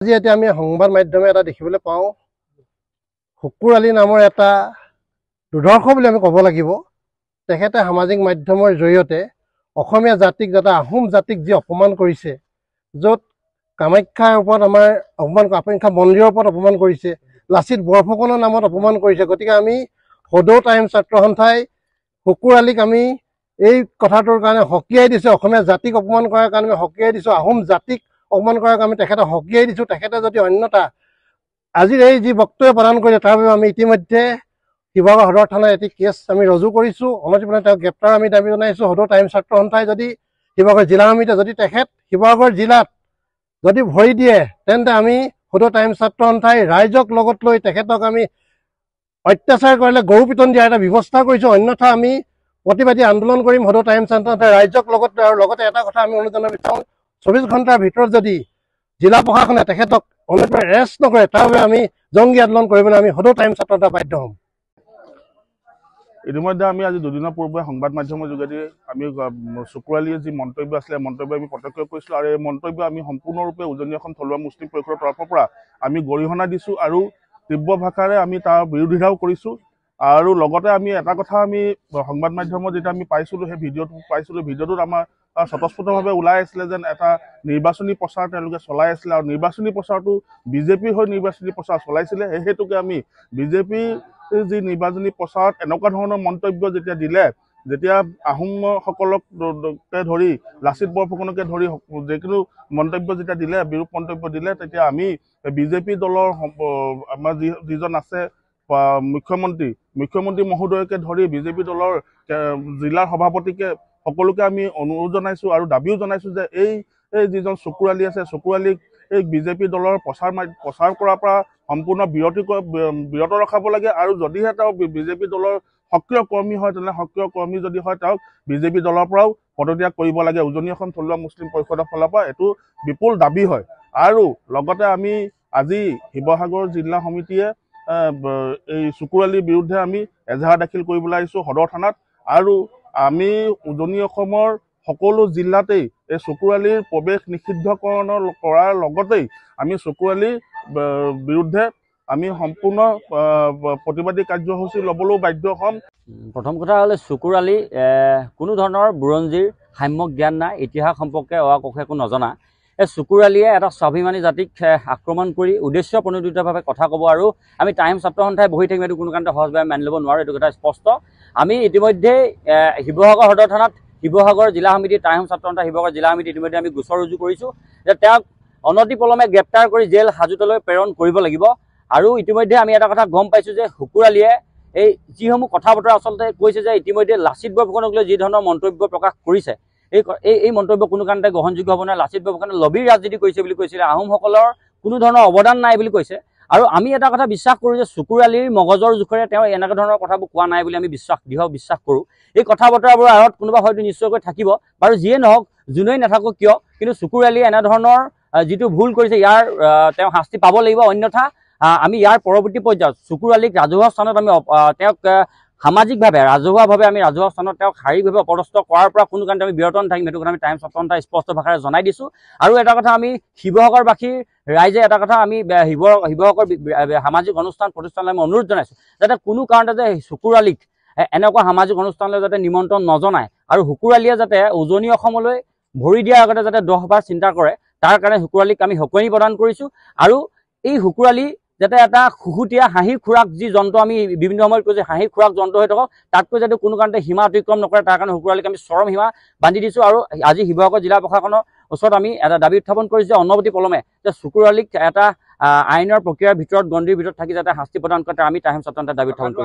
আজি এতিয়া আমি সংবাদ মাধ্যমে এটা দেখিবলৈ পাওঁ শুকুৰ আলী নামৰ এটা দুৰ্ধৰ্ষ বুলি আমি ক'ব লাগিব। তেখেতে সামাজিক মাধ্যমৰ জৰিয়তে অসমীয়া জাতিক যাতে আহোম জাতিক যি অপমান কৰিছে, য'ত কামাখ্যাৰ ওপৰত আমাৰ অপমান, কামাখ্যা মন্দিৰৰ ওপৰত অপমান কৰিছে, লাচিত বৰফুকনৰ নামত অপমান কৰিছে। গতিকে আমি সদৌ টাইমছ ছাত্ৰ সন্থাই শুকুৰ আলীক আমি এই কথাটোৰ কাৰণে সকীয়াই দিছোঁ। অসমীয়া জাতিক অপমান কৰাৰ কাৰণে আমি সকীয়াই দিছোঁ, আহোম জাতিক অপমান কৰাৰ কাৰণে আমি তেখেতক সকীয়াই দিছোঁ। তেখেতে যদি অন্যথা আজিৰ এই যি বক্তব্য প্ৰদান কৰিছে তাৰ বাবে আমি ইতিমধ্যে শিৱসাগৰ সদৰ থানাত এটি কেছ আমি ৰুজু কৰিছোঁ। অনতিপলমে তেওঁক গ্ৰেপ্তাৰ আমি দাবী জনাইছোঁ। সদৌ টাইমছ ছাত্ৰ সন্থাই যদি শিৱসাগৰ জিলা সমিতিয়ে যদি তেখেত শিৱসাগৰ জিলাত যদি ভৰি দিয়ে, তেন্তে আমি সদৌ টাইমছ ছাত্ৰ সন্থাই ৰাইজক লগত লৈ তেখেতক আমি অত্যাচাৰ কৰিলে গৰু পিটন দিয়াৰ এটা ব্যৱস্থা কৰিছোঁ। অন্যথা আমি প্ৰতিবাদী আন্দোলন কৰিম সদৌ টাইমছ ছাত্ৰ সন্থাই ৰাইজক লগত। আৰু লগতে এটা কথা আমি অনুৰোধ জনাব বিচাৰোঁ, 24 ঘণ্টাৰ ভিতৰত যদি জিলা প্ৰশাসনে তেখেতক অনতিপলমে এৰেষ্ট নকৰে, তাৰ বাবে আমি জংগী আন্দোলন কৰিবলৈ আমি সদৌ টাইমছ ছাত্ৰ সন্থাই বাধ্য হ'ম। ইতিমধ্যে আমি আজি দুদিনৰ পূৰ্বে সংবাদ মাধ্যমৰ যোগেদি আমি শুকুৰ আলীৰ যি মন্তব্য আছিলে, মন্তব্য আমি প্ৰত্যক্ষ কৰিছিলোঁ। আৰু এই মন্তব্য আমি সম্পূৰ্ণৰূপে উজনি অসম থলুৱা মুছলিম পৰিষদৰ তৰফৰ পৰা আমি গৰিহণা দিছোঁ আৰু তীব্ৰ ভাষাৰে আমি তাৰ বিৰোধিতাও কৰিছোঁ। আৰু লগতে আমি এটা কথা আমি সংবাদ মাধ্যমত যেতিয়া আমি পাইছিলোঁ, সেই ভিডিঅ'টো পাইছিলোঁ, ভিডিঅ'টোত আমাৰ স্বতঃস্ফূৰ্তভাৱে ওলাই আছিলে যেন এটা নিৰ্বাচনী প্ৰচাৰ তেওঁলোকে চলাই আছিলে, আৰু নিৰ্বাচনী প্ৰচাৰটো বিজেপিৰ হৈ নিৰ্বাচনী প্ৰচাৰ চলাইছিলে। সেই হেতুকে আমি বিজেপিৰ যি নিৰ্বাচনী প্ৰচাৰত এনেকুৱা ধৰণৰ মন্তব্য যেতিয়া দিলে, যেতিয়া আহোমসকলকে ধৰি লাচিত বৰফুকনকে ধৰি যিকোনো মন্তব্য যেতিয়া দিলে, বিৰূপ মন্তব্য দিলে, তেতিয়া আমি বিজেপি দলৰ আমাৰ যিজন আছে মুখ্যমন্ত্ৰী মহোদয়কে ধৰি বিজেপি দলৰ জিলাৰ সভাপতিকে সকলোকে আমি অনুৰোধ জনাইছোঁ আৰু দাবীও জনাইছোঁ যে এই যিজন শুকুৰ আলী আছে, শুকুৰ আলীক এই বিজেপি দলৰ প্ৰচাৰ কৰাৰ পৰা সম্পূৰ্ণ বিৰত ৰখাব লাগে। আৰু যদিহে তেওঁ বিজেপি দলৰ সক্ৰিয় কৰ্মী হয়, তেনেহ'লে সক্ৰিয় কৰ্মী যদি হয় তেওঁক বিজেপি দলৰ পৰাও পদত্যাগ কৰিব লাগে। উজনি অসম থলুৱা মুছলিম পৰিষদৰ ফালৰ পৰা এইটো বিপুল দাবী হয়। আৰু লগতে আমি আজি শিৱসাগৰ জিলা সমিতিয়ে এই শুকুৰ আলীৰ বিৰুদ্ধে আমি এজাহাৰ দাখিল কৰিবলৈ আহিছোঁ সদৰ থানাত। আৰু আমি উজনি অসমৰ সকলো জিলাতেই এই শুকুৰ আলীৰ প্ৰৱেশ নিষিদ্ধকৰণ কৰাৰ লগতেই আমি শুকুৰ আলীৰ বিৰুদ্ধে আমি সম্পূৰ্ণ প্ৰতিবাদী কাৰ্যসূচী ল'বলৈও বাধ্য হ'ম। প্ৰথম কথা হ'লে শুকুৰ আলী কোনো ধৰণৰ বুৰঞ্জীৰ সাম্যক জ্ঞান নাই, ইতিহাস সম্পৰ্কে অৱাকষে একো নজনা। এই শুকুৰ আলীয়ে এটা স্বাভিমানী জাতিক আক্ৰমণ কৰি উদ্দেশ্য প্ৰণোদিতভাৱে কথা ক'ব। আৰু আমি টাইম ছাত্ৰ সন্থাই বহি থাকিম এইটো কোনো কাৰণতে সহজভাৱে মানি ল'ব নোৱাৰোঁ, এইটো কথা স্পষ্ট। আমি ইতিমধ্যেই শিৱসাগৰ সদৰ থানাত শিৱসাগৰ জিলা সমিতি, টাইম ছাত্ৰ সন্থা শিৱসাগৰ জিলা সমিতি ইতিমধ্যে আমি গোচৰ ৰুজু কৰিছোঁ যে তেওঁক অনতিপলমে গ্ৰেপ্তাৰ কৰি জেল হাজোতলৈ প্ৰেৰণ কৰিব লাগিব। আৰু ইতিমধ্যে আমি এটা কথা গম পাইছোঁ যে শুকুৰ আলীয়ে এই যিসমূহ কথা বতৰা আচলতে কৈছে যে ইতিমধ্যে লাচিত বৰফুকনক লৈ যি ধৰণৰ মন্তব্য প্ৰকাশ কৰিছে, এই মন্তব্য কোনো কাৰণতে গ্ৰহণযোগ্য হ'ব নোৱাৰে। লাচিত বৰফুকনে লবিৰ ৰাজনীতি কৰিছে বুলি কৈছিলে, আহোমসকলৰ কোনো ধৰণৰ অৱদান নাই বুলি কৈছে। আৰু আমি এটা কথা বিশ্বাস কৰোঁ যে শুকুৰ আলীৰ মগজৰ জোখেৰে তেওঁ এনেকুৱা ধৰণৰ কথাবোৰ কোৱা নাই বুলি আমি দৃঢ় বিশ্বাস কৰোঁ। এই কথা বতৰাবোৰৰ আঁৰত কোনোবা হয়তো নিশ্চয়কৈ থাকিব। বাৰু যিয়ে নহওক, যোনেই নাথাকক কিয়, কিন্তু শুকুৰ আলীয়ে এনেধৰণৰ যিটো ভুল কৰিছে ইয়াৰ তেওঁ শাস্তি পাব লাগিব। অন্যথা আমি ইয়াৰ পৰৱৰ্তী পৰ্যায়ত শুকুৰ আলীক ৰাজহুৱা স্থানত আমি তেওঁক সামাজিকভাৱে ৰাজহুৱাভাৱে আমি ৰাজহুৱা স্থানত তেওঁক শাৰীৰিকভাৱে অপদস্থ কৰাৰ পৰা কোনো কাৰণতে আমি বিৰত নাথাকিম। সেইটো কথা আমি টাইম ছাত্ৰ সন্থাই স্পষ্ট ভাষাৰে জনাই দিছোঁ। আৰু এটা কথা আমি শিৱসাগৰবাসীৰ ৰাইজে এটা কথা আমি শিৱসাগৰ সামাজিক অনুষ্ঠান প্ৰতিষ্ঠানলৈ আমি অনুৰোধ জনাইছোঁ যাতে কোনো কাৰণতে যে শুকুৰ আলীক এনেকুৱা সামাজিক অনুষ্ঠানলৈ যাতে নিমন্ত্ৰণ নজনায়, আৰু শুকুৰ আলীয়ে যাতে উজনি অসমলৈ ভৰি দিয়াৰ আগতে যাতে 10 বাৰ চিন্তা কৰে, তাৰ কাৰণে শুকুৰ আলীক আমি সকনি প্ৰদান কৰিছোঁ। আৰু এই শুকুৰ আলী যাতে এটা খুহুতীয়া হাঁহিৰ খোৰাক যি যন্ত্ৰ আমি বিভিন্ন সময়ত কৈছোঁ হাঁহিৰ খোৰাক যন্ত্ৰ হৈ থাকক, তাতকৈ যাতে কোনো কাৰণতে সীমা অতিক্ৰম নকৰে, তাৰ কাৰণে শুকুৰ আলীক আমি চৰম সীমা বান্ধি দিছোঁ। আৰু আজি শিৱসাগৰ জিলা প্ৰশাসনৰ ওচৰত আমি এটা দাবী উত্থাপন কৰিছোঁ যে অনবৰতি পলমে যে শুকুৰ আলীক এটা আইনৰ প্ৰক্ৰিয়াৰ ভিতৰত গণ্ডিৰ ভিতৰত থাকি যাতে শাস্তি প্ৰদান কৰে, আমি টাইম ছাত্ৰ সন্থাই দাবী উত্থাপন কৰিছোঁ।